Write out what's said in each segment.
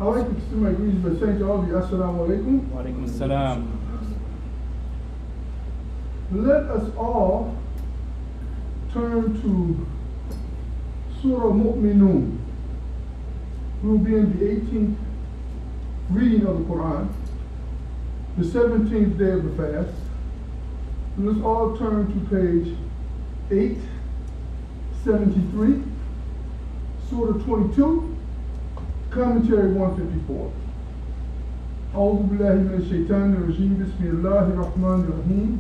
I'd like to extend my greetings by saying to all of you, Assalamu alaikum. Wa alaikum assalam. Let us all turn to Surah Mu'minun. We will be in the 18th reading of the Qur'an, the 17th day of the fast. Let's all turn to page 873, Surah 22, commentary 154. أعوذ بالله من الشيطان الرجيم بسم الله الرحمن الرحيم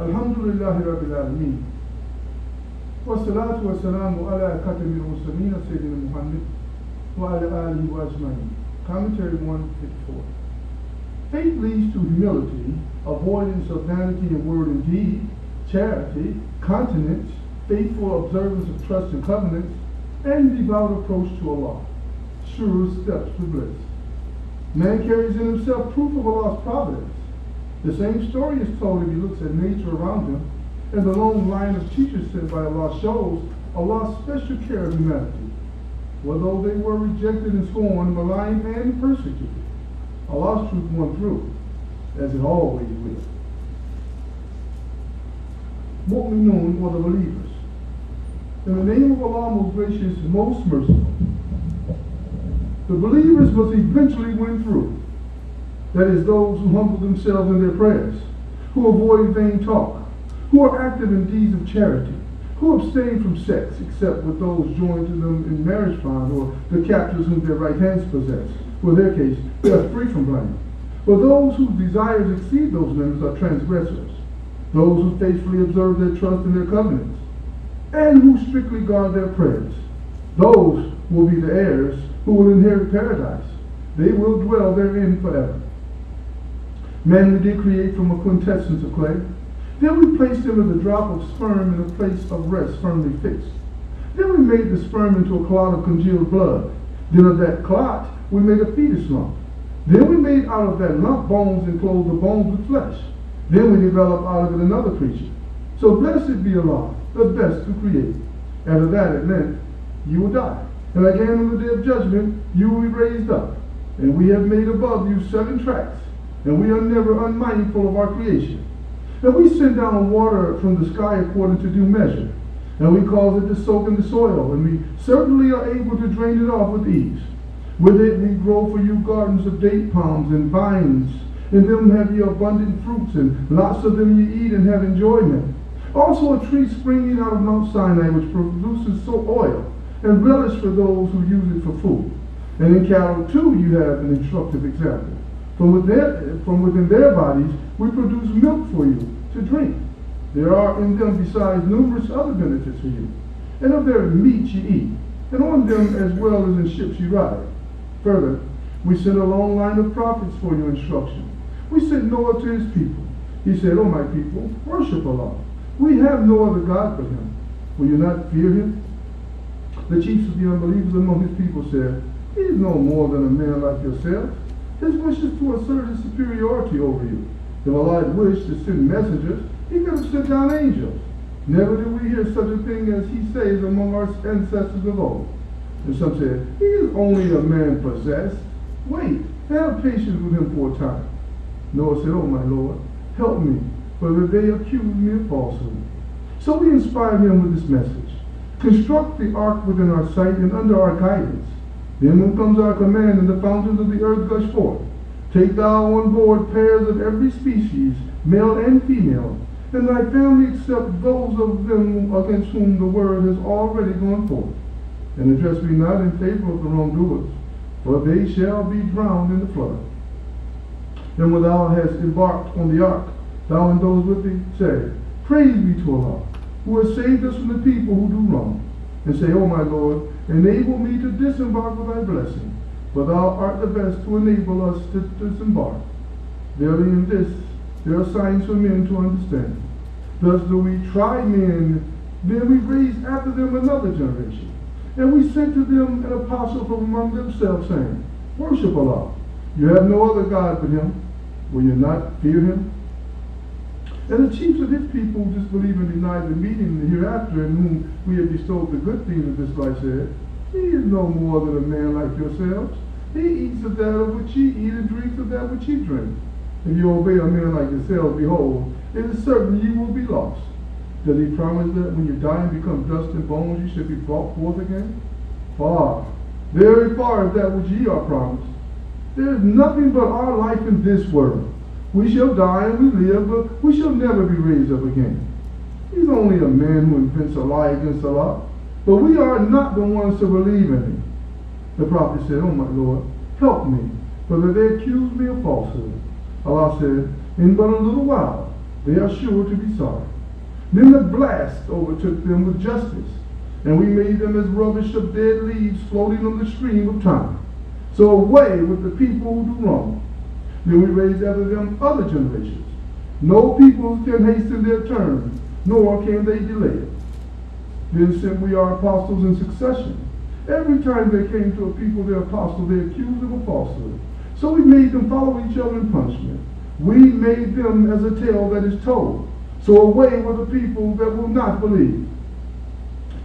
الحمد لله رب العالمين والصلاة والسلام على خاتم المرسلين سيدنا محمد وعلى آله وأجمعين. Commentary 154. Faith leads to humility, avoidance of vanity in word and deed, charity, continence, faithful observance of trust and covenants, and devout approach to Allah, sure steps to bliss. Man carries in himself proof of Allah's providence. The same story is told if he looks at nature around him, and the long line of teachers sent by Allah shows Allah's special care of humanity. Although they were rejected and scorned, maligned, and persecuted, Allah's truth won through, as it always will. Mu'minun, or the believers. In the name of Allah, most gracious, most merciful. The believers must eventually win through. That is, those who humble themselves in their prayers, who avoid vain talk, who are active in deeds of charity, who abstain from sex except with those joined to them in marriage bond or the captives whom their right hands possess. For their case, they are free from blame. But those whose desires exceed those limits are transgressors, those who faithfully observe their trust in their covenants, and who strictly guard their prayers. Those will be the heirs who will inherit paradise. They will dwell therein forever. Man we did create from a quintessence of clay. Then we placed him as a drop of sperm in a place of rest firmly fixed. Then we made the sperm into a clot of congealed blood. Then of that clot we made a fetus lump. Then we made out of that lump bones and clothed the bones with flesh. Then we developed out of it another creature. So blessed be Allah, the best to create. After that it meant you will die. And again on the day of judgment you will be raised up. And we have made above you 7 tracks. And we are never unmindful of our creation. And we send down water from the sky according to due measure. And we cause it to soak in the soil. And we certainly are able to drain it off with ease. With it we grow for you gardens of date palms and vines. In them have ye abundant fruits, and lots of them ye eat and have enjoyment. Also a tree springing out of Mount Sinai, which produces oil, and relish for those who use it for food. And in cattle too you have an instructive example. From within their bodies we produce milk for you to drink. There are in them besides numerous other benefits for you. And of their meat ye eat, and on them as well as in ships ye ride. Further, we sent a long line of prophets for your instruction. We sent Noah to his people. He said, O my people, worship Allah. We have no other God but him. Will you not fear him? The chiefs of the unbelievers among his people said, he is no more than a man like yourself. His wish is to assert his superiority over you. If Allah had wished to send messengers, he could have sent down angels. Never did we hear such a thing as he says among our ancestors of old. And some said, he is only a man possessed. Wait, have patience with him for a time. Noah said, oh my Lord, help me, for they accuse me of falsehood. So we inspired him with this message. Construct the ark within our sight and under our guidance. Then when comes our command and the fountains of the earth gush forth, take thou on board pairs of every species, male and female, and thy family except those of them against whom the word has already gone forth. And address me not in favor of the wrongdoers, for they shall be drowned in the flood. Then when thou hast embarked on the ark, thou and those with thee, say, praise be to Allah, who has saved us from the people who do wrong. And say, O my Lord, enable me to disembark with thy blessing, for thou art the best to enable us to disembark. Verily in this there are signs for men to understand. Thus do we try men, then we raise after them another generation. And we sent to them an apostle from among themselves, saying, worship Allah. You have no other God but him. Will you not fear him? And the chiefs of his people disbelieve and deny the meeting in the hereafter, in whom we have bestowed the good things of this life, said, He is no more than a man like yourselves. He eats of that of which ye eat and drinks of that which ye drink. If you obey a man like yourselves, behold, it is certain ye will be lost. Does he promise that when you die and become dust and bones, you shall be brought forth again? Far, very far is that which ye are promised. There is nothing but our life in this world. We shall die and we live, but we shall never be raised up again. He's only a man who invents a lie against Salat, but we are not the ones to believe in him. The prophet said, "Oh my Lord, help me, for that they accuse me of falsehood." Allah said, "In but a little while, they are sure to be sorry." Then the blast overtook them with justice, and we made them as rubbish of dead leaves floating on the stream of time. So away with the people who do wrong. Then we raised after them other generations. No people can hasten their turn, nor can they delay it. Then sent we our apostles in succession. Every time they came to a people, their apostle, they accused them of falsehood. So we made them follow each other in punishment. We made them as a tale that is told. So away with the people that will not believe.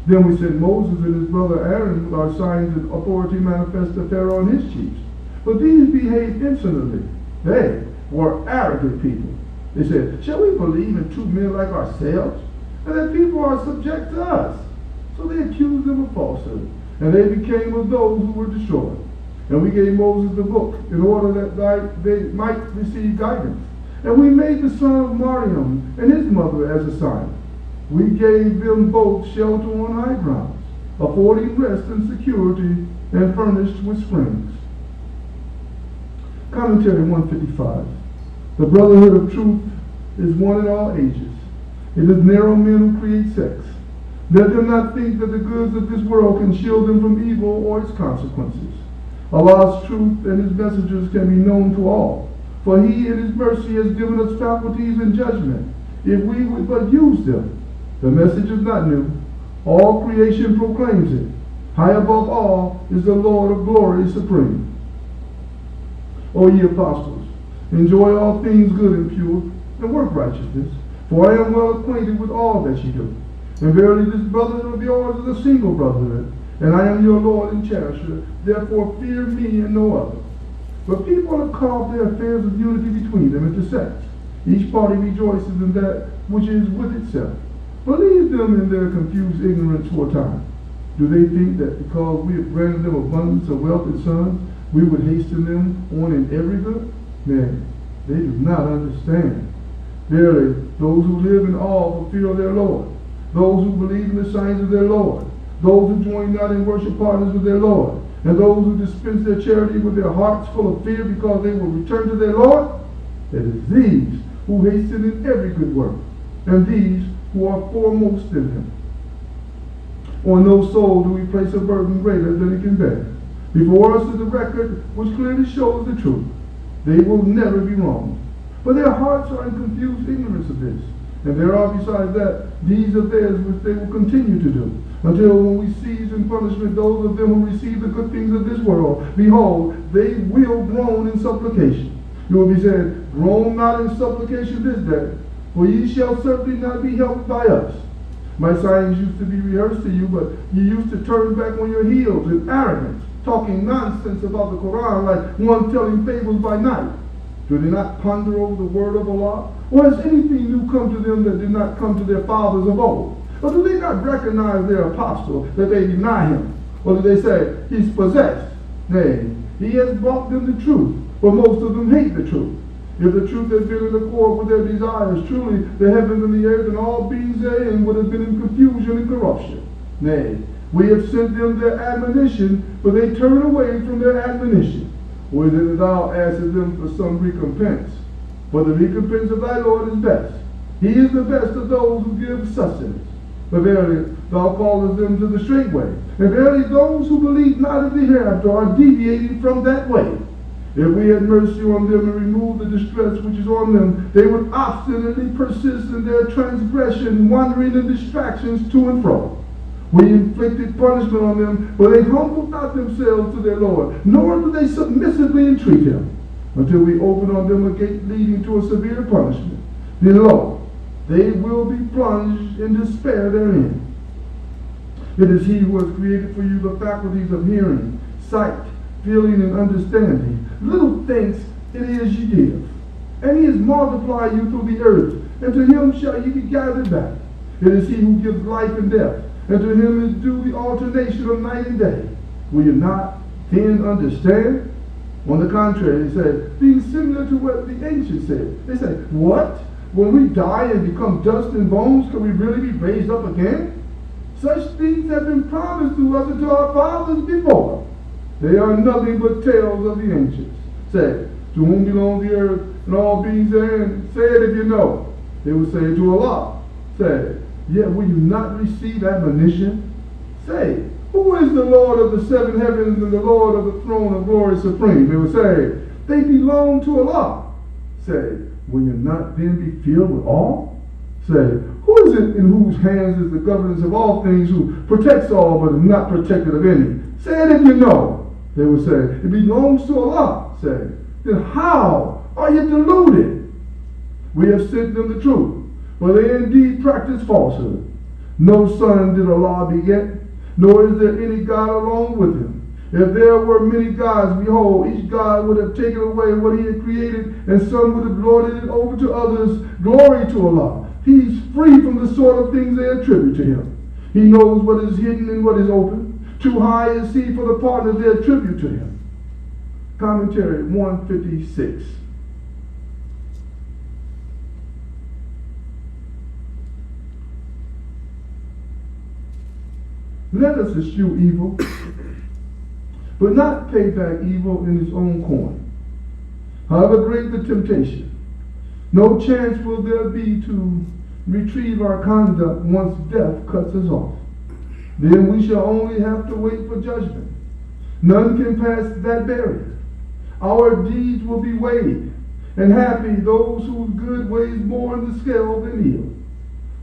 Then we sent Moses and his brother Aaron with our signs and authority manifest to Pharaoh and his chiefs. But these behaved insolently. They were arrogant people. They said, "Shall we believe in two men like ourselves? And that people are subject to us?" So they accused them of falsehood, and they became of those who were destroyed. And we gave Moses the book in order that they might receive guidance. And we made the son of Maryam and his mother as a sign. We gave them both shelter on high grounds, affording rest and security, and furnished with springs. Commentary 155. The brotherhood of truth is one in all ages. It is narrow men who create sects. Let them not think that the goods of this world can shield them from evil or its consequences. Allah's truth and his messengers can be known to all, for he in his mercy has given us faculties and judgment, if we would but use them. The message is not new. All creation proclaims it. High above all is the Lord of glory supreme. O ye apostles, enjoy all things good and pure, and work righteousness, for I am well acquainted with all that ye do. And verily this brotherhood of yours is a single brotherhood, and I am your Lord and cherisher, therefore fear me and no other. But people have carved their affairs of unity between them into sects. Each party rejoices in that which is with itself. Believe them in their confused ignorance for a time. Do they think that because we have granted them abundance of wealth and sons, we would hasten them on in every good? Nay, they do not understand. Verily, those who live in awe fulfill their Lord, those who believe in the signs of their Lord, those who join not in worship partners with their Lord, and those who dispense their charity with their hearts full of fear because they will return to their Lord. It is these who hasten in every good work, and these who are foremost in him. On no soul do we place a burden greater than it can bear. Before us is a record which clearly shows the truth. They will never be wrong. But their hearts are in confused ignorance of this. And there are besides that deeds of theirs which they will continue to do, until when we seize in punishment those of them who receive the good things of this world, behold, they will groan in supplication. It will be said, "Groan not in supplication this day, for ye shall certainly not be helped by us." My signs used to be rehearsed to you, but you used to turn back on your heels in arrogance, talking nonsense about the Qur'an like one telling fables by night. Do they not ponder over the word of Allah? Or has anything new come to them that did not come to their fathers of old? Or do they not recognize their apostle, that they deny him? Or do they say, he's possessed? Nay, he has brought them the truth, but most of them hate the truth. If the truth had been in accord with their desires, truly the heavens and the earth and all beings therein would have been in confusion and corruption. Nay, we have sent them their admonition, but they turn away from their admonition. Or is it that thou askest them for some recompense? For the recompense of thy Lord is best. He is the best of those who give sustenance. But verily, thou callest them to the straight way. And verily, those who believe not in the hereafter are deviating from that way. If we had mercy on them and removed the distress which is on them, they would obstinately persist in their transgression, wandering in distractions to and fro. We inflicted punishment on them, but they humbled not themselves to their Lord, nor do they submissively entreat him, until we open on them a gate leading to a severe punishment. Then lo, they will be plunged in despair therein. It is he who has created for you the faculties of hearing, sight, feeling, and understanding. Little thanks it is ye give. And he has multiplied you through the earth, and to him shall ye be gathered back. It is he who gives life and death, and to him is due the alternation of night and day. Will you not then understand? On the contrary, he said, being similar to what the ancients said. They say, what? When we die and become dust and bones, can we really be raised up again? Such things have been promised to us and to our fathers before. They are nothing but tales of the ancients. Say, to whom belongs the earth and all beings therein? Say it if you know. They will say to Allah. Say, yet will you not receive admonition? Say, who is the Lord of the seven heavens and the Lord of the throne of glory supreme? They will say, they belong to Allah. Say, will you not then be filled with awe? Say, who is it in whose hands is the governance of all things, who protects all but is not protected of any? Say it if you know. They will say, it belongs to Allah. Say, then how are you deluded? We have sent them the truth, but they indeed practice falsehood. No son did Allah beget, nor is there any God alone with him. If there were many gods, behold, each God would have taken away what he had created, and some would have lorded it over to others. Glory to Allah. He's free from the sort of things they attribute to him. He knows what is hidden and what is open. Too high is he for the partners they attribute to him. Commentary 156. Let us eschew evil, but not pay back evil in its own coin. However great the temptation, no chance will there be to retrieve our conduct once death cuts us off. Then we shall only have to wait for judgment. None can pass that barrier. Our deeds will be weighed, and happy those whose good weighs more in the scale than evil.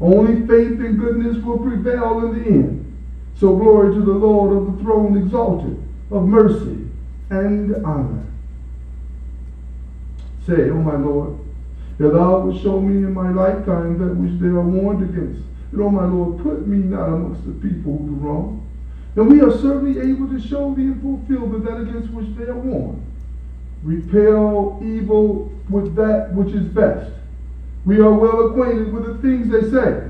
Only faith and goodness will prevail in the end. So glory to the Lord of the throne exalted, of mercy and honor. Say, O my Lord, that thou wilt show me in my lifetime that which they are warned against. And O my Lord, put me not amongst the people who do wrong. And we are certainly able to show thee in fulfillment that against which they are warned. Repel evil with that which is best. We are well acquainted with the things they say.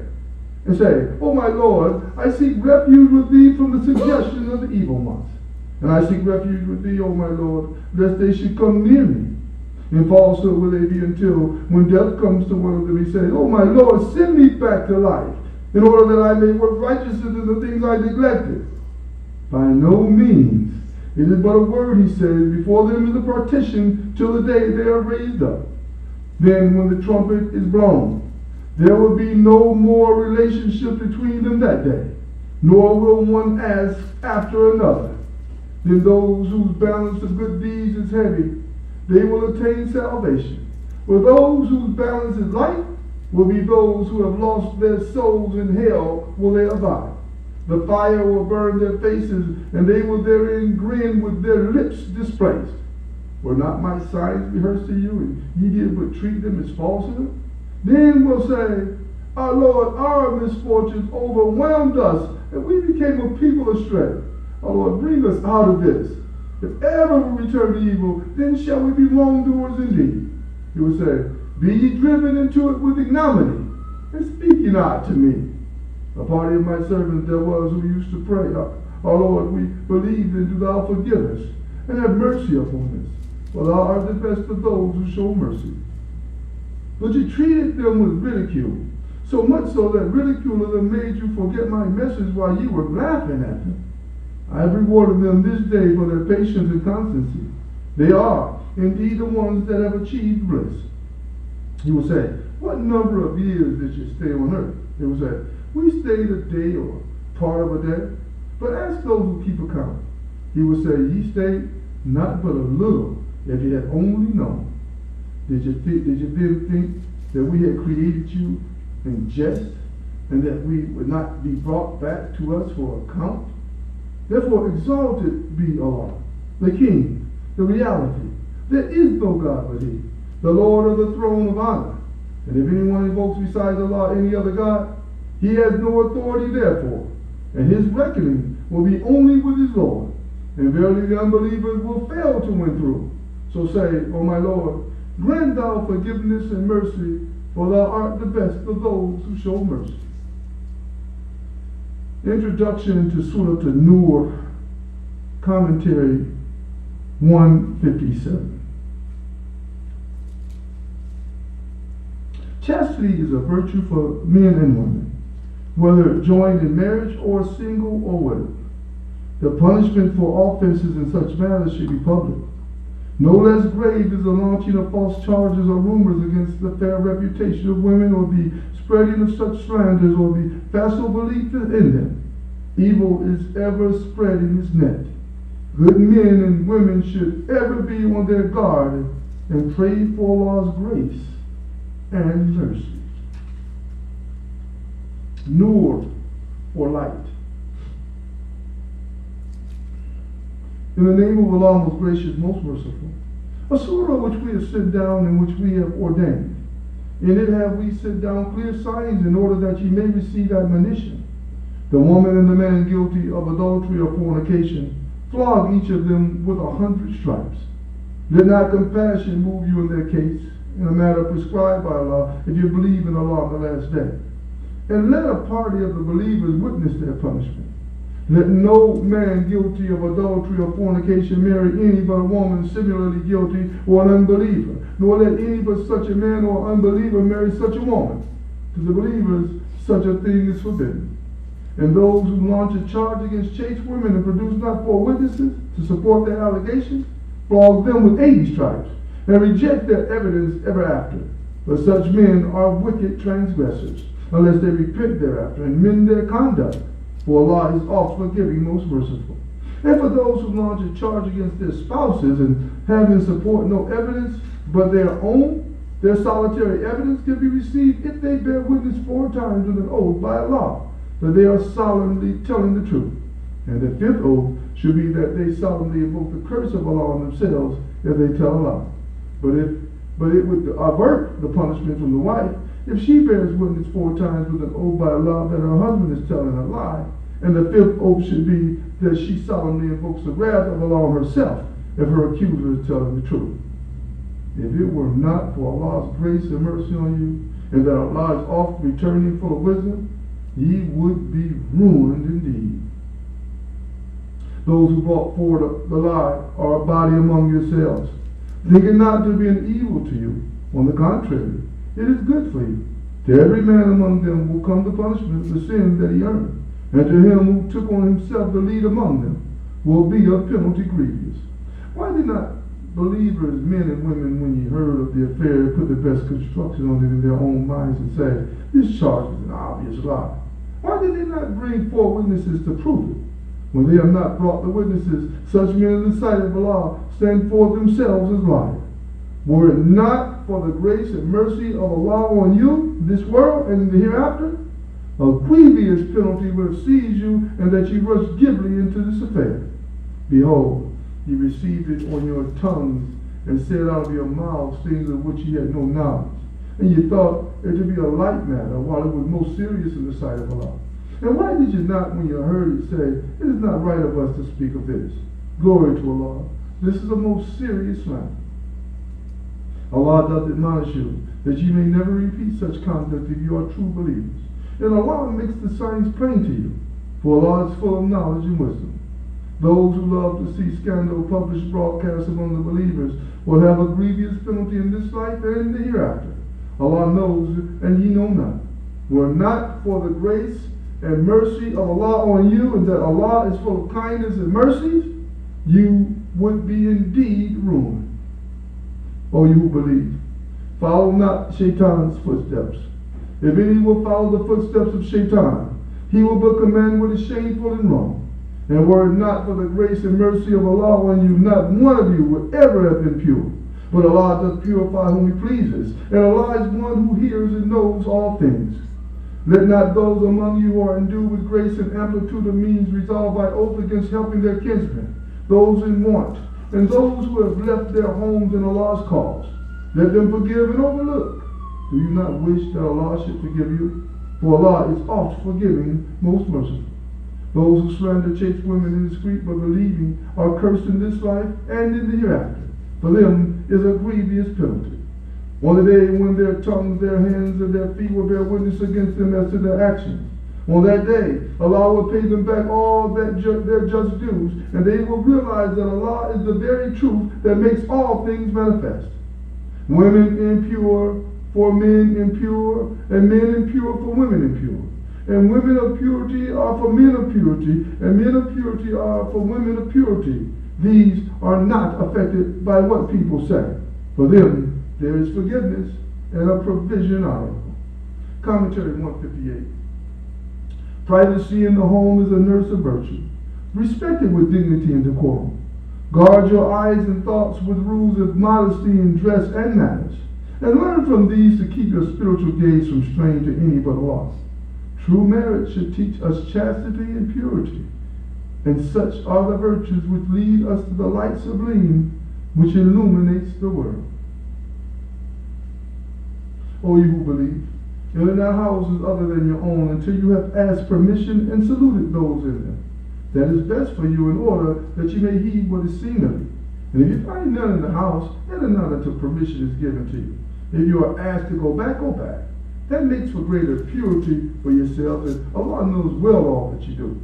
And say, O my Lord, I seek refuge with thee from the suggestions of the evil ones. And I seek refuge with thee, O my Lord, lest they should come near me. In falsehood will they be until when death comes to one of them, he says, O my Lord, send me back to life, in order that I may work righteousness in the things I neglected. By no means. It is but a word, he says, before them is a partition till the day they are raised up. Then when the trumpet is blown, there will be no more relationship between them that day, nor will one ask after another. Then those whose balance of good deeds is heavy, they will attain salvation. For those whose balance is light will be those who have lost their souls in hell will they abide. The fire will burn their faces, and they will therein grin with their lips displaced. Were not my signs rehearsed to you, and ye did but treat them as falsehood? Then will say, our Lord, our misfortunes overwhelmed us, and we became a people astray. Our Lord, bring us out of this. If ever we return to evil, then shall we be wrongdoers indeed. He will say, be ye driven into it with ignominy, and speak ye not to me. A party of my servants there was who used to pray, our Lord, we believe, and do thou forgive us, and have mercy upon us. For thou art the best of those who show mercy. But you treated them with ridicule, so much so that ridicule of them made you forget my message while you were laughing at them. I have rewarded them this day for their patience and constancy. They are indeed the ones that have achieved bliss. He will say, what number of years did you stay on earth? They will say, we stayed a day or part of a day. But ask those who keep account. He will say, ye stayed not but a little, if you had only known. Did you then think that we had created you in jest, and that we would not be brought back to us for account? Therefore exalted be Allah, the King, the reality. There is no God but He, the Lord of the throne of honor. And if anyone invokes besides Allah any other God, he has no authority therefore. and his reckoning will be only with his Lord. And verily the unbelievers will fail to win through. So say, O my Lord, grant thou forgiveness and mercy, for thou art the best of those who show mercy. Introduction to Surah An-Nur, commentary 157. Chastity is a virtue for men and women, whether joined in marriage or single or widow. The punishment for offenses in such matters should be public. No less grave is the launching of false charges or rumors against the fair reputation of women, or the spreading of such slanders, or the facile belief in them. Evil is ever spreading its net. Good men and women should ever be on their guard and pray for Allah's grace and mercy. Nur, or light. In the name of Allah, most gracious, most merciful. A surah which we have set down and which we have ordained. In it have we set down clear signs in order that ye may receive admonition. The woman and the man guilty of adultery or fornication, flog each of them with 100 stripes. Let not compassion move you in their case, in a matter prescribed by Allah, if you believe in Allah on the last day. And let a party of the believers witness their punishment. Let no man guilty of adultery or fornication marry any but a woman similarly guilty or an unbeliever, nor let any but such a man or unbeliever marry such a woman. To the believers, such a thing is forbidden. And those who launch a charge against chaste women and produce not 4 witnesses to support their allegations, flog them with 80 stripes, and reject their evidence ever after. For such men are wicked transgressors, unless they repent thereafter and mend their conduct. For Allah is oft forgiving, most merciful. And for those who launch a charge against their spouses and have in support no evidence but their own, their solitary evidence can be received if they bear witness 4 times with an oath by Allah that they are solemnly telling the truth. And the 5th oath should be that they solemnly invoke the curse of Allah on themselves if they tell a lie. But it would avert the punishment from the wife if she bears witness 4 times with an oath by Allah that her husband is telling a lie. And the 5th oath should be that she solemnly invokes the wrath of Allah on herself if her accuser is telling the truth. If it were not for Allah's grace and mercy on you, and that Allah is oft returning full of wisdom, ye would be ruined indeed. Those who brought forward the lie are a body among yourselves. Think it not to be an evil to you. On the contrary, it is good for you. To every man among them will come the punishment of the sin that he earned. And to him who took on himself the lead among them will be a penalty grievous. Why did not believers, men and women, when ye heard of the affair, put the best construction on it in their own minds and say, this charge is an obvious lie? Why did they not bring 4 witnesses to prove it? When they have not brought the witnesses, such men in the sight of Allah stand forth themselves as liars. Were it not for the grace and mercy of Allah on you, this world and in the hereafter, a grievous penalty would have seized you, and that you rushed glibly into this affair. Behold, ye received it on your tongues, and said out of your mouths things of which ye had no knowledge. And ye thought it to be a light matter, while it was most serious in the sight of Allah. And why did you not, when you heard it, say, it is not right of us to speak of this? Glory to Allah. This is a most serious matter. Allah doth admonish you, that ye may never repeat such conduct if you are true believers. And Allah makes the signs plain to you, for Allah is full of knowledge and wisdom. Those who love to see scandal published broadcast among the believers will have a grievous penalty in this life and in the hereafter. Allah knows, and ye know not. Were not for the grace and mercy of Allah on you, and that Allah is full of kindness and mercies, you would be indeed ruined. O you who believe, follow not Shaitan's footsteps. If any will follow the footsteps of Shaitan, he will become man what is shameful and wrong. And were it not for the grace and mercy of Allah on you, not one of you would ever have been pure. But Allah does purify whom He pleases, and Allah is one who hears and knows all things. Let not those among you who are endued with grace and amplitude of means resolve by oath against helping their kinsmen, those in want, and those who have left their homes in Allah's cause. Let them forgive and overlook. Do you not wish that Allah should forgive you? For Allah is oft forgiving, most merciful. Those who slander chaste women indiscreet but believing are cursed in this life and in the hereafter. For them is a grievous penalty. On the day when their tongues, their hands, and their feet will bear witness against them as to their actions. On that day, Allah will pay them back all their just dues, and they will realize that Allah is the very truth that makes all things manifest. Women impure for men impure, and men impure for women impure. And women of purity are for men of purity, and men of purity are for women of purity. These are not affected by what people say. For them, there is forgiveness and a provision honorable. Commentary 158. Privacy in the home is a nurse of virtue. Respect it with dignity and decorum. Guard your eyes and thoughts with rules of modesty in dress and manners. And learn from these to keep your spiritual gaze from straying to any but Allah. True marriage should teach us chastity and purity. And such are the virtues which lead us to the light sublime which illuminates the world. O you who believe, enter not houses other than your own until you have asked permission and saluted those in them. That is best for you in order that you may heed what is seemly. And if you find none in the house, enter not until permission is given to you. If you are asked to go back, go back. That makes for greater purity for yourselves, and Allah knows well all that you do.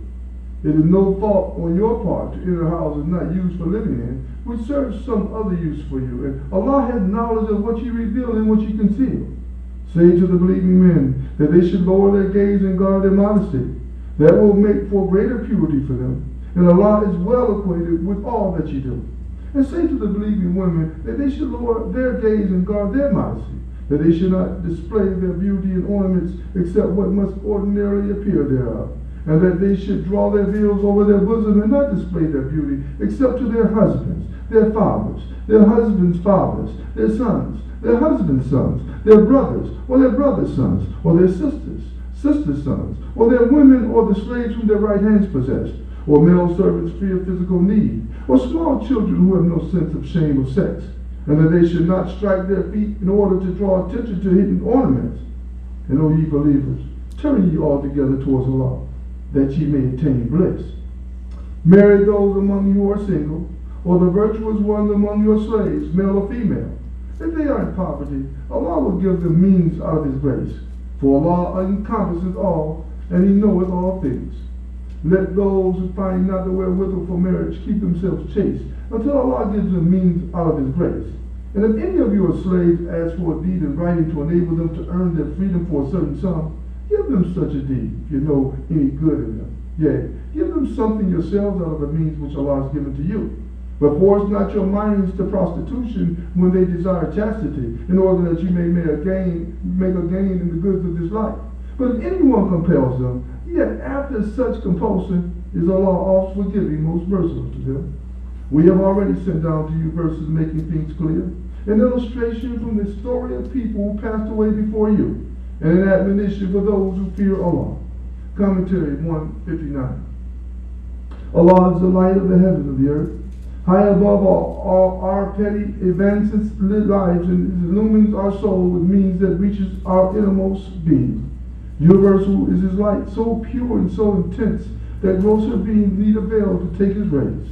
It is no fault on your part to enter houses not used for living in, which serves some other use for you. And Allah has knowledge of what you reveal and what you conceal. Say to the believing men that they should lower their gaze and guard their modesty. That will make for greater purity for them. And Allah is well acquainted with all that you do. And say to the believing women that they should lower their gaze and guard their modesty. That they should not display their beauty and ornaments except what must ordinarily appear thereof. And that they should draw their veils over their bosom and not display their beauty except to their husbands, their fathers, their husbands' fathers, their sons, their husbands' sons, their brothers, or their brothers' sons, or their sisters' sons, or their women, or the slaves whom their right hands possessed, or male servants free of physical need, or small children who have no sense of shame of sex, and that they should not strike their feet in order to draw attention to hidden ornaments. And O ye believers, turn ye all together towards Allah, that ye may attain bliss. Marry those among you who are single, or the virtuous ones among your slaves, male or female. If they are in poverty, Allah will give them means out of His grace. For Allah encompasses all, and He knoweth all things. Let those who find not the wherewithal for marriage keep themselves chaste, until Allah gives them means out of His grace. And if any of your slaves ask for a deed in writing to enable them to earn their freedom for a certain sum, give them such a deed, if you know any good in them. Yea, give them something yourselves out of the means which Allah has given to you. But force not your minds to prostitution when they desire chastity, in order that you may make a gain in the goods of this life. But if anyone compels them, yet after such compulsion is Allah oft forgiving, most merciful to them. We have already sent down to you verses making things clear, an illustration from the story of people who passed away before you, and an admonition for those who fear Allah. Commentary 159. Allah is the light of the heaven and the earth, high above all our petty advances lives, and illumines our soul with means that reaches our innermost being. Universal is His light, so pure and so intense that grosser beings need a veil to take His rays.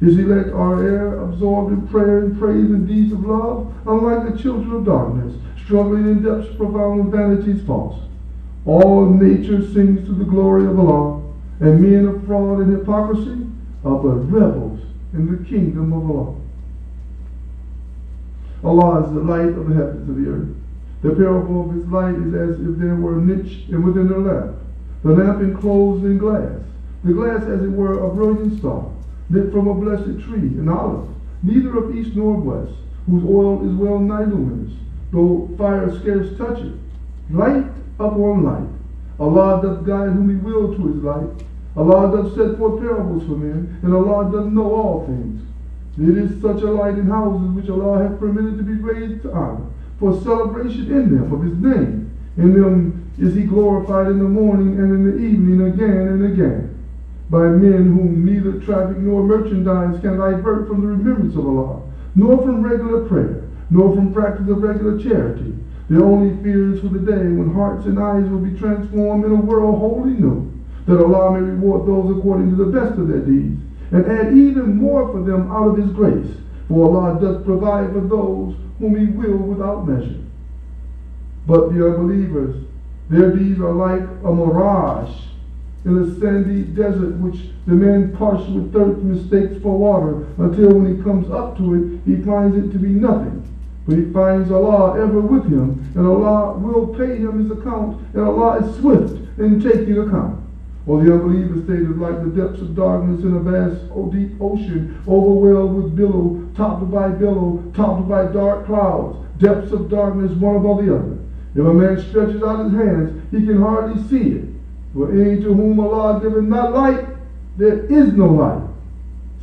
His elect are air absorbed in prayer and praise and deeds of love, unlike the children of darkness, struggling in depths profound with vanities false. All nature sings to the glory of Allah, and men of fraud and hypocrisy are but rebels in the kingdom of Allah. Allah is the light of the heavens and the earth. The parable of His light is as if there were a niche and within a lamp, the lamp enclosed in glass, the glass as it were a brilliant star, lit from a blessed tree, an olive, neither of east nor of west, whose oil is well nigh luminous, though fire scarce touch it. Light upon light. Allah doth guide whom He will to His light. Allah doth set forth parables for men, and Allah doth know all things. It is such a light in houses which Allah hath permitted to be raised to honor, for celebration in them of His name. In them is He glorified in the morning and in the evening again and again, by men whom neither traffic nor merchandise can divert from the remembrance of Allah, nor from regular prayer, nor from practice of regular charity. Their only fear is for the day when hearts and eyes will be transformed in a world wholly new. that Allah may reward those according to the best of their deeds, and add even more for them out of His grace. For Allah doth provide for those whom He will without measure. But the unbelievers, their deeds are like a mirage in a sandy desert, which the man parched with thirst mistakes for water, until when he comes up to it, he finds it to be nothing. But he finds Allah ever with him, and Allah will pay him his account, and Allah is swift in taking account. Or the unbeliever stated like the depths of darkness in a vast, deep ocean, overwhelmed with billow, topped by dark clouds, depths of darkness one above the other. If a man stretches out his hands, he can hardly see it. For any to whom Allah giveth not light, there is no light.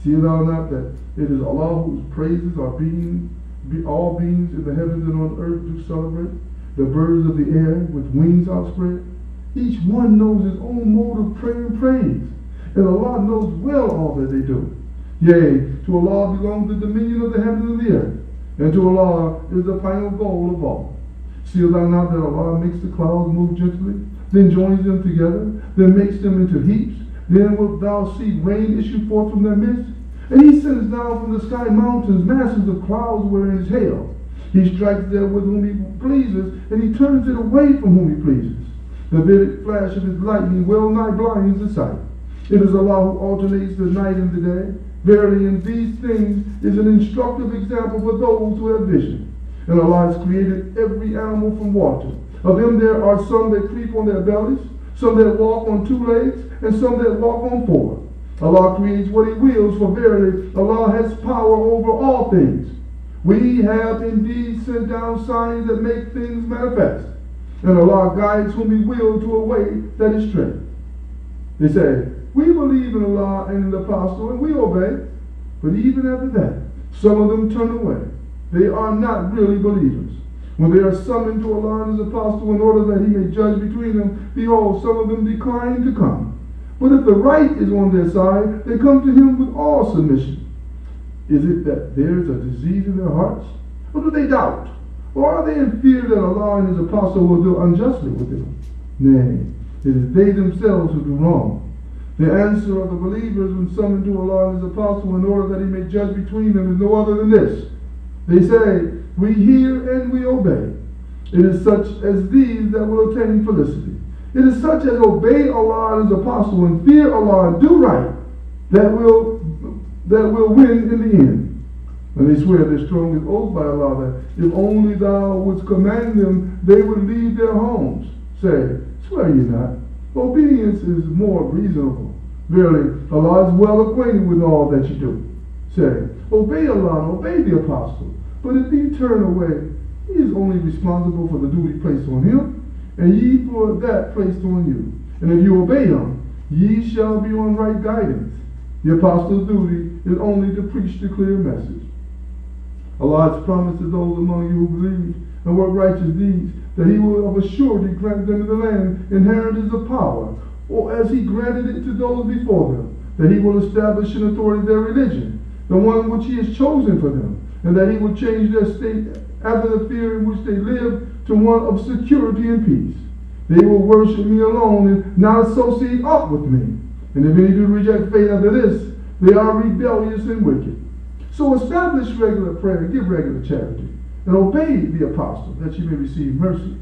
See thou not that it is Allah whose praises are all beings in the heavens and on earth do celebrate, the birds of the air with wings outspread. Each one knows his own mode of prayer and praise, and Allah knows well all that they do. Yea, to Allah belongs the dominion of the heavens and the earth, and to Allah is the final goal of all. Seest thou not that Allah makes the clouds move gently, then joins them together, then makes them into heaps? Then wilt thou see rain issue forth from their midst? And He sends down from the sky mountains, masses of clouds wherein is hail. He strikes there with whom He pleases, and He turns it away from whom He pleases. The vivid flash of His lightning well nigh blinds the sight. It is Allah who alternates the night and the day. Verily, in these things is an instructive example for those who have vision. And Allah has created every animal from water. Of them there are some that creep on their bellies, some that walk on 2 legs, and some that walk on 4. Allah creates what He wills, for verily Allah has power over all things. We have indeed sent down signs that make things manifest, and Allah guides whom He will to a way that is straight. They say, we believe in Allah and in the Apostle, and we obey. But even after that, some of them turn away. They are not really believers. When they are summoned to Allah and His Apostle in order that He may judge between them, behold, some of them decline to come. But if the right is on their side, they come to Him with all submission. Is it that there is a disease in their hearts? Or do they doubt? Or are they in fear that Allah and His Apostle will deal unjustly with them? Nay, it is they themselves who do wrong. The answer of the believers when summoned to Allah and His Apostle in order that He may judge between them is no other than this. They say, we hear and we obey. It is such as these that will attain felicity. It is such as obey Allah and His Apostle and fear Allah and do right that will win in the end. And they swear their strongest oath by Allah that if only Thou wouldst command them, they would leave their homes. Say, swear ye not. Obedience is more reasonable. Verily, Allah is well acquainted with all that you do. Say, obey Allah and obey the Apostle. But if ye turn away, He is only responsible for the duty placed on Him, and ye for that placed on you. And if you obey Him, ye shall be on right guidance. The Apostle's duty is only to preach the clear message. Allah has promised to those among you who believe and work righteous deeds that He will of a surety grant them in the land inheritance of power, or as He granted it to those before them, that He will establish in authority their religion, the one which He has chosen for them, and that He will change their state after the fear in which they live to one of security and peace. They will worship Me alone and not associate up with Me. And if any do reject faith after this, they are rebellious and wicked. So establish regular prayer, give regular charity, and obey the Apostle, that you may receive mercy.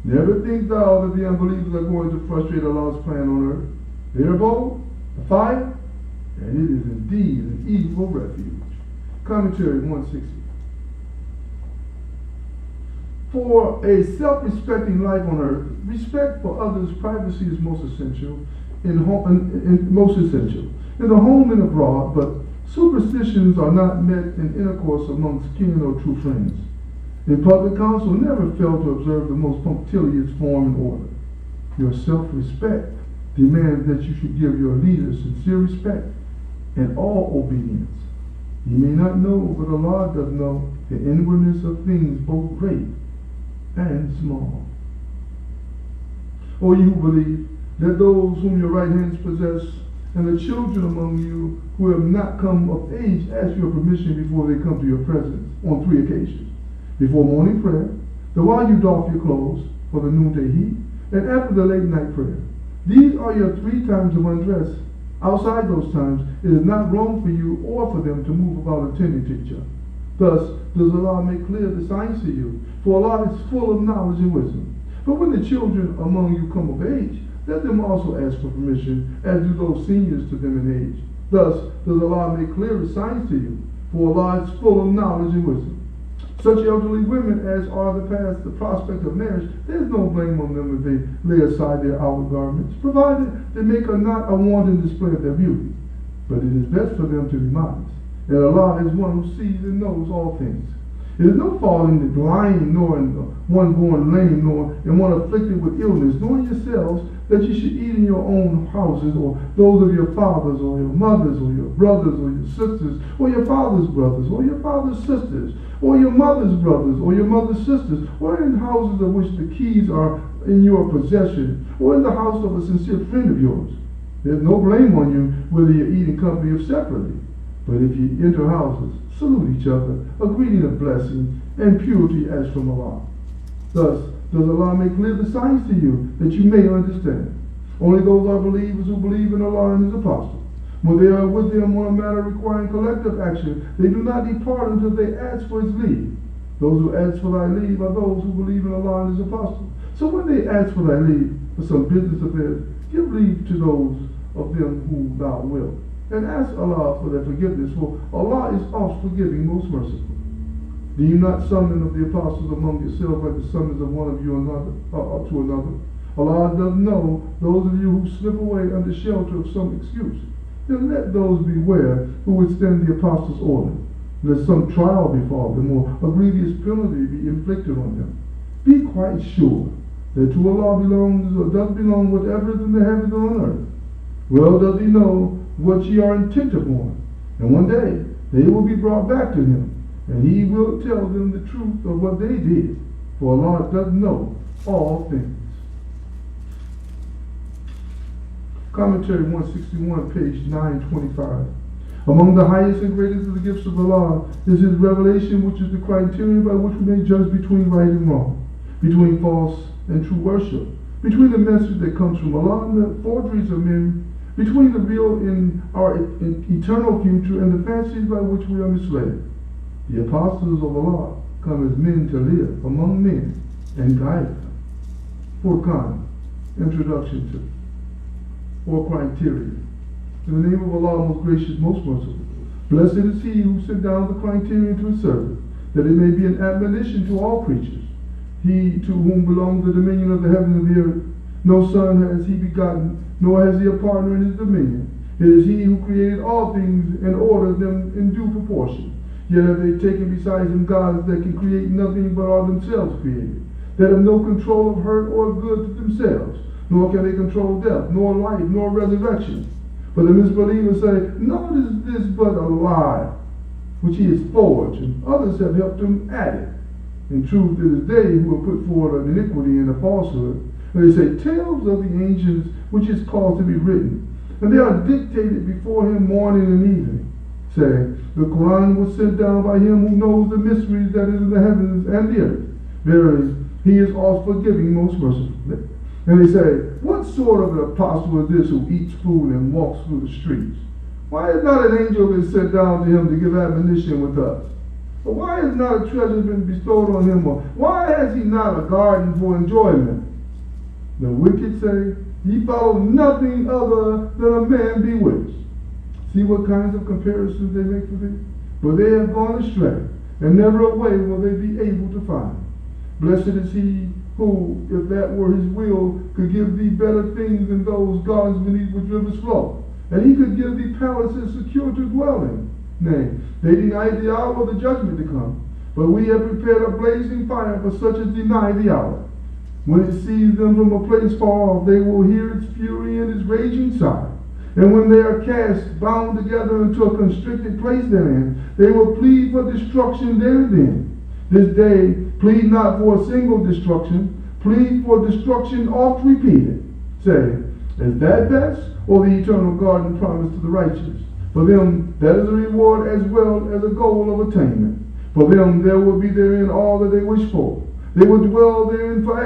Never think thou that the unbelievers are going to frustrate Allah's plan on earth. They are bold, a fire, and it is indeed an evil refuge. Commentary 160. For a self-respecting life on earth, respect for others' privacy is most essential in the home and abroad, but superstitions are not met in intercourse amongst kin or true friends. In public council, never fail to observe the most punctilious form and order. Your self-respect demands that you should give your leaders sincere respect and all obedience. You may not know, but Allah does know the inwardness of things both great and small. O you who believe, that those whom your right hands possess, and the children among you who have not come of age ask your permission before they come to your presence on 3 occasions. Before morning prayer, the while you doff your clothes for the noonday heat, and after the late night prayer. These are your 3 times of undress. Outside those times, it is not wrong for you or for them to move about attending to each other. Thus does Allah make clear the signs to you, for Allah is full of knowledge and wisdom. But when the children among you come of age, let them also ask for permission, as do those seniors to them in age. Thus does Allah make clear the signs to you, for Allah is full of knowledge and wisdom. Such elderly women as are past the prospect of marriage, there is no blame on them if they lay aside their outward garments, provided they make not a wanton display of their beauty. But it is best for them to be modest, and Allah is one who sees and knows all things. It is no fault in the blind, nor in the one born lame, nor in one afflicted with illness, nor in yourselves, that you should eat in your own houses, or those of your fathers, or your mothers, or your brothers, or your sisters, or your father's brothers, or your father's sisters, or your mother's brothers, or your mother's sisters, or in houses of which the keys are in your possession, or in the house of a sincere friend of yours. There's no blame on you whether you eat in company or separately. But if you enter houses, salute each other, a greeting of blessing and purity as from Allah. Thus does Allah make clear the signs to you, that you may understand. Only those are believers who believe in Allah and His apostles. When they are with Him on a matter requiring collective action, they do not depart until they ask for His leave. Those who ask for thy leave are those who believe in Allah and His apostles. So when they ask for thy leave for some business of theirs, give leave to those of them who thou wilt, and ask Allah for their forgiveness, for Allah is oft forgiving, most merciful. Do you not summon of the apostles among yourselves like the summons of one of you to another? Allah does know those of you who slip away under shelter of some excuse. Then let those beware who withstand the apostles' order, lest some trial befall them or a grievous penalty be inflicted on them. Be quite sure that to Allah belongs or does belong whatever is in the heavens and on earth. Well does He know what ye are intent upon, and one day they will be brought back to Him, and He will tell them the truth of what they did, for Allah does know all things. Commentary 161, page 925. Among the highest and greatest of the gifts of Allah is His revelation, which is the criterion by which we may judge between right and wrong, between false and true worship, between the message that comes from Allah and the forgeries of men, between the real in our eternal future and the fancies by which we are misled. The apostles of Allah come as men to live among men and guide them. Qur'an, introduction to, or criteria. In the name of Allah, most gracious, most merciful. Blessed is He who sent down the criterion to His servant, that it may be an admonition to all creatures. He to whom belongs the dominion of the heaven and the earth. No son has He begotten, nor has He a partner in His dominion. It is He who created all things and ordered them in due proportion. Yet have they taken besides Him gods that can create nothing but are themselves created, that have no control of hurt or good to themselves, nor can they control death, nor life, nor resurrection. But the misbelievers say, no, is this but a lie, which He has forged, and others have helped Him at it. In truth, it is they who have put forward an iniquity and a falsehood. And they say, tales of the ancients, which is caused to be written, and they are dictated before Him morning and evening, saying, the Qur'an was sent down by Him who knows the mysteries that is in the heavens and the earth. Verily, He is all forgiving, most merciful. And they say, what sort of an apostle is this who eats food and walks through the streets? Why has not an angel been sent down to him to give admonition with us? Or why has not a treasure been bestowed on him? Or why has he not a garden for enjoyment? The wicked say, ye follow nothing other than a man bewitched. See what kinds of comparisons they make for thee? For they have gone astray, and never a way will they be able to find. Blessed is he who, if that were his will, could give thee better things than those gardens beneath which rivers flow. And he could give thee palaces secure to dwell in. Nay, they denied the hour of the judgment to come. But we have prepared a blazing fire for such as deny the hour. When it sees them from a place far off, they will hear its fury and its raging sigh. And when they are cast, bound together into a constricted place therein, they will plead for destruction there and then. This day, plead not for a single destruction, plead for destruction oft repeated. Say, is that best, or the eternal garden promised to the righteous? For them, that is a reward as well as a goal of attainment. For them, there will be therein all that they wish for. They will dwell therein for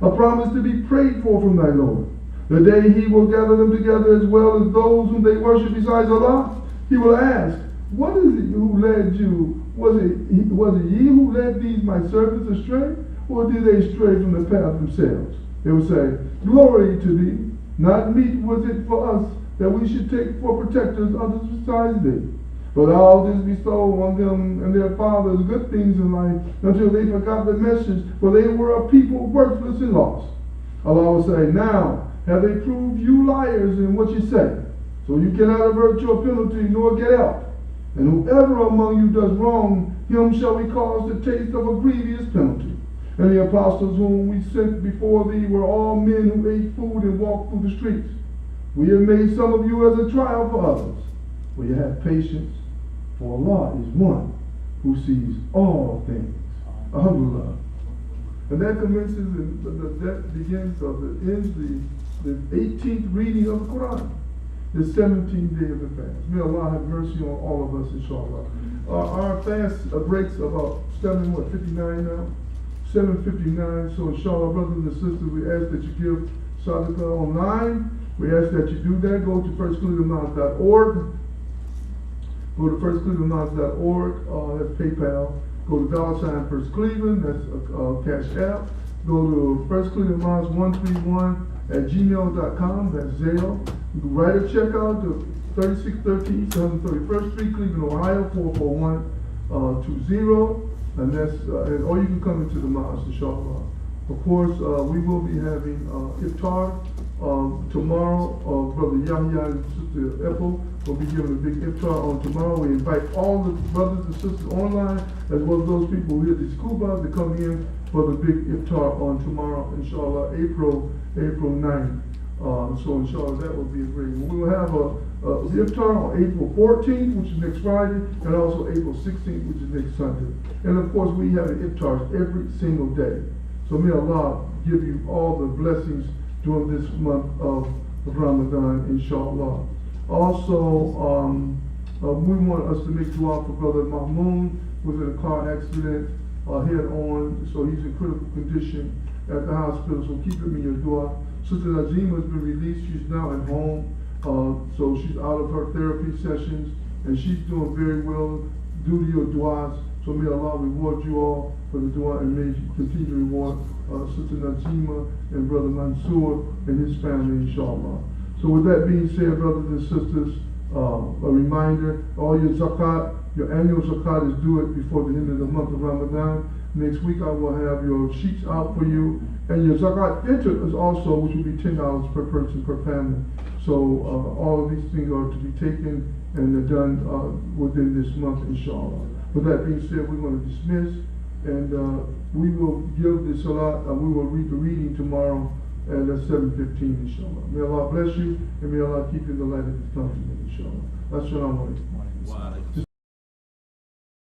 a promise to be prayed for from thy Lord. The day he will gather them together as well as those whom they worship besides Allah, he will ask, what is it who led you? Was it ye who led these my servants astray? Or did they stray from the path themselves? They will say, glory to thee. Not meet was it for us that we should take for protectors others besides thee. But all this bestowed on them and their fathers good things in life until they forgot the message, for they were a people worthless and lost. Allah will say, now have they proved you liars in what you say, so you cannot avert your penalty nor get out. And whoever among you does wrong, him shall we cause the taste of a grievous penalty. And the apostles whom we sent before thee were all men who ate food and walked through the streets. We have made some of you as a trial for others. Will you have patience? For Allah is one who sees all things. Alhamdulillah. And that commences, that begins the 18th reading of the Qur'an, the 17th day of the fast. May Allah have mercy on all of us, inshallah. Our fast breaks about 7:59 now? 7:59. So inshallah, brothers and sisters, we ask that you give sadaqah online. We ask that you do that. Go to FirstCleveland.org. Go to FirstCleveland.org. That's PayPal. Go to $FirstCleveland. That's Cash App. Go to FirstCleveland131@gmail.com. That's Zelle. You can write a check out to 3613 731st Street, Cleveland, Ohio 44120. And that's or you can come into the mosque, inshallah. Of course, we will be having iftar tomorrow. Brother Yahya and Sister Ethel will be giving a big iftar on tomorrow. We invite all the brothers and sisters online, as well as those people who hear the school bus to come in for the big iftar on tomorrow, inshallah, April 9th. So inshallah, that will be a great one. We will have the iftar on April 14th, which is next Friday, and also April 16th, which is next Sunday. And of course, we have iftars every single day. So may Allah give you all the blessings during this month of Ramadan, inshallah. Also, we want us to make dua for Brother Mahmoud, who was in a car accident head on, so he's in critical condition at the hospital, so keep him in your dua. Sister Nazima has been released. She's now at home, so she's out of her therapy sessions, and she's doing very well due to your duas. So may Allah reward you all for the dua, and may you continue to reward Sister Nazima and Brother Mansour and his family, inshallah. So with that being said, brothers and sisters, a reminder, all your zakat, your annual zakat is due it before the end of the month of Ramadan. Next week I will have your sheets out for you. And your zakat fitr is also, which will be $10 per person per family. So all of these things are to be taken and done within this month, inshallah. With that being said, we're going to dismiss, and we will give the salat, we will read the reading tomorrow at 7:15, inshallah. May Allah bless you, and may Allah keep you in the light of His countenance, inshallah. Assalamu alaikum.